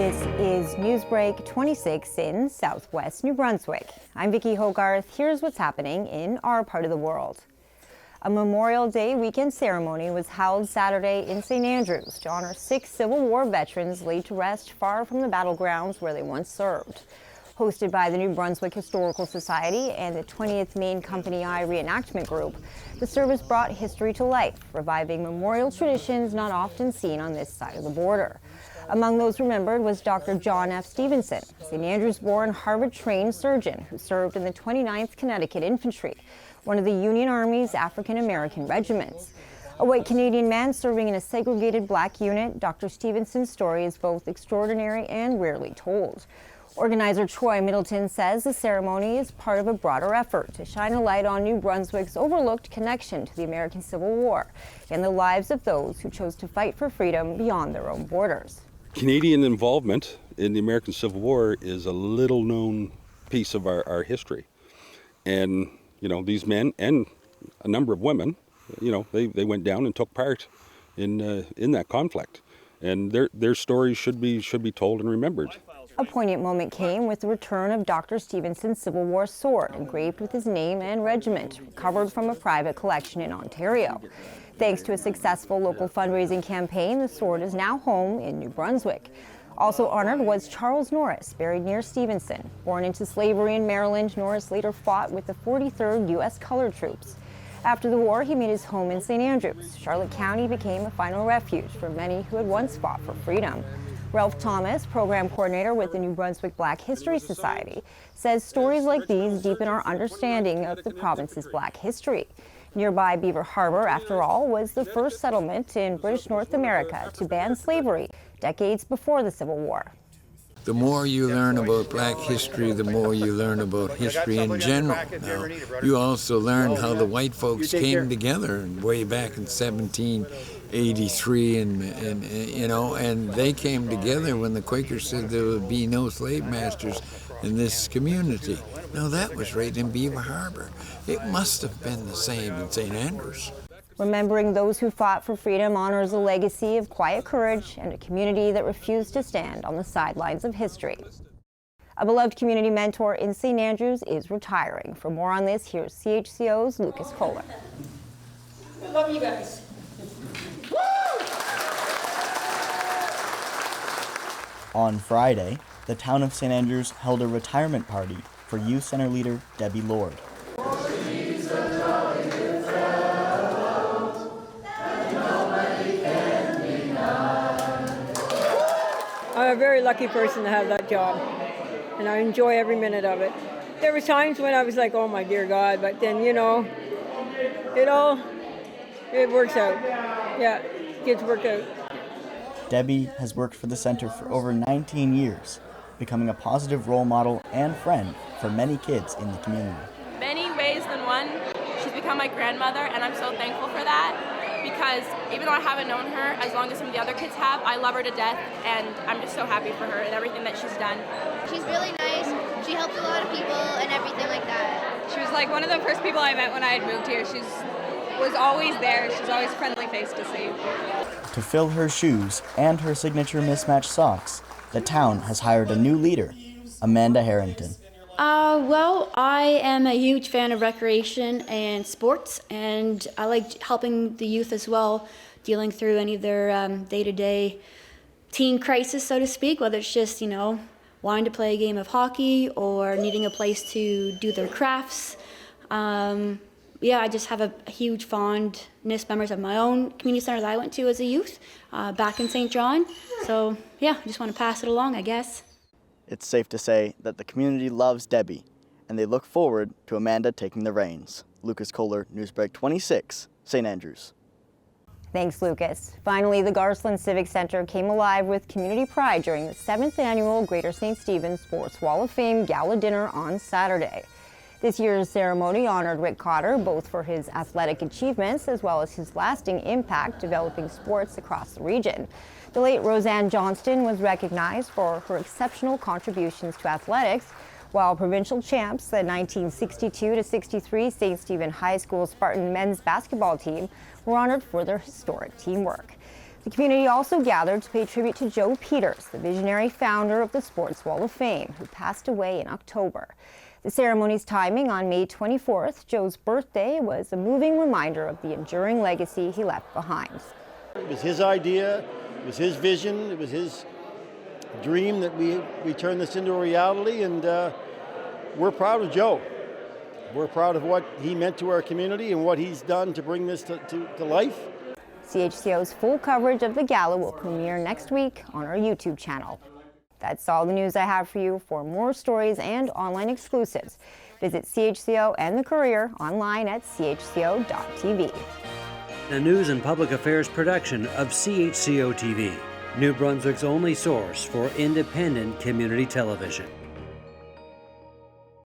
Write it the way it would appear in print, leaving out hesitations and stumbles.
This is NewsBreak26 in Southwest New Brunswick. I'm Vicki Hogarth. Here's what's happening in our part of the world. A Memorial Day weekend ceremony was held Saturday in St. Andrews to honor 6 Civil War veterans laid to rest far from the battlegrounds where they once served. Hosted by the New Brunswick Historical Society and the 20th Maine Company I Reenactment Group, the service brought history to life, reviving memorial traditions not often seen on this side of the border. Among those remembered was Dr. John F. Stevenson, St. Andrews-born, Harvard-trained surgeon who served in the 29th Connecticut Infantry, one of the Union Army's African-American regiments. A white Canadian man serving in a segregated black unit, Dr. Stevenson's story is both extraordinary and rarely told. Organizer Troy Middleton says the ceremony is part of a broader effort to shine a light on New Brunswick's overlooked connection to the American Civil War and the lives of those who chose to fight for freedom beyond their own borders. Canadian involvement in the American Civil War is a little known piece of our history. And, you know, these men and a number of women, you know, they went down and took part in that conflict. And their stories should be told and remembered. A poignant moment came with the return of Dr. Stevenson's Civil War sword, engraved with his name and regiment, recovered from a private collection in Ontario. Thanks to a successful local fundraising campaign, the sword is now home in New Brunswick. Also honored was Charles Norris, buried near Stevenson. Born into slavery in Maryland, Norris later fought with the 43rd U.S. Colored Troops. After the war, he made his home in St. Andrews. Charlotte County became a final refuge for many who had once fought for freedom. Ralph Thomas, program coordinator with the New Brunswick Black History Society, says stories like these deepen our understanding of the province's black history. Nearby Beaver Harbor, after all, was the first settlement in British North America to ban slavery decades before the Civil War. The more you learn about black history, the more you learn about history in general. Now, you also learn how the white folks came together way back in 1783, and they came together when the Quakers said there would be no slave masters in this community. Now, that was right in Beaver Harbor. It must have been the same in St. Andrews. Remembering those who fought for freedom honors a legacy of quiet courage and a community that refused to stand on the sidelines of history. A beloved community mentor in St. Andrews is retiring. For more on this, here's CHCO's Lukas Kohler. I love you guys. On Friday, the town of St. Andrews held a retirement party for Youth Center leader Debby Lord. I'm a very lucky person to have that job, and I enjoy every minute of it. There were times when I was like, oh my dear God, but then, you know, it works out. Yeah, kids work out. Debby has worked for the center for over 19 years, becoming a positive role model and friend for many kids in the community. Many ways than one, she's become my grandmother, and I'm so thankful for that. Because even though I haven't known her as long as some of the other kids have, I love her to death, and I'm just so happy for her and everything that she's done. She's really nice. She helps a lot of people and everything like that. She was like one of the first people I met when I had moved here. She was always there. She's always a friendly face to see. To fill her shoes and her signature mismatched socks, the town has hired a new leader, Amanda Harrington. Well, I am a huge fan of recreation and sports, and I like helping the youth as well, dealing through any of their day-to-day teen crisis, so to speak, whether it's just, you know, wanting to play a game of hockey or needing a place to do their crafts. I just have a huge fondness memories of my own community center that I went to as a youth back in St. John. So, I just want to pass it along, I guess. It's safe to say that the community loves Debby, and they look forward to Amanda taking the reins. Lukas Kohler, NewsBreak26, St. Andrews. Thanks, Lucas. Finally, the Garsland Civic Center came alive with community pride during the 7th annual Greater St. Stephen's Sports Wall of Fame Gala dinner on Saturday. This year's ceremony honored Rick Cotter both for his athletic achievements as well as his lasting impact developing sports across the region. The late Roseanne Johnston was recognized for her exceptional contributions to athletics, while provincial champs, the 1962-63 St. Stephen High School Spartan men's basketball team, were honored for their historic teamwork. The community also gathered to pay tribute to Joe Peters, the visionary founder of the Sports Wall of Fame, who passed away in October. The ceremony's timing on May 24th, Joe's birthday, was a moving reminder of the enduring legacy he left behind. It was his idea, it was his vision, it was his dream that we turned this into a reality, and we're proud of Joe. We're proud of what he meant to our community and what he's done to bring this to life. CHCO's full coverage of the gala will premiere next week on our YouTube channel. That's all the news I have for you. For more stories and online exclusives, visit CHCO and the Courier online at CHCO.TV. A news and public affairs production of CHCO-TV, New Brunswick's only source for independent community television.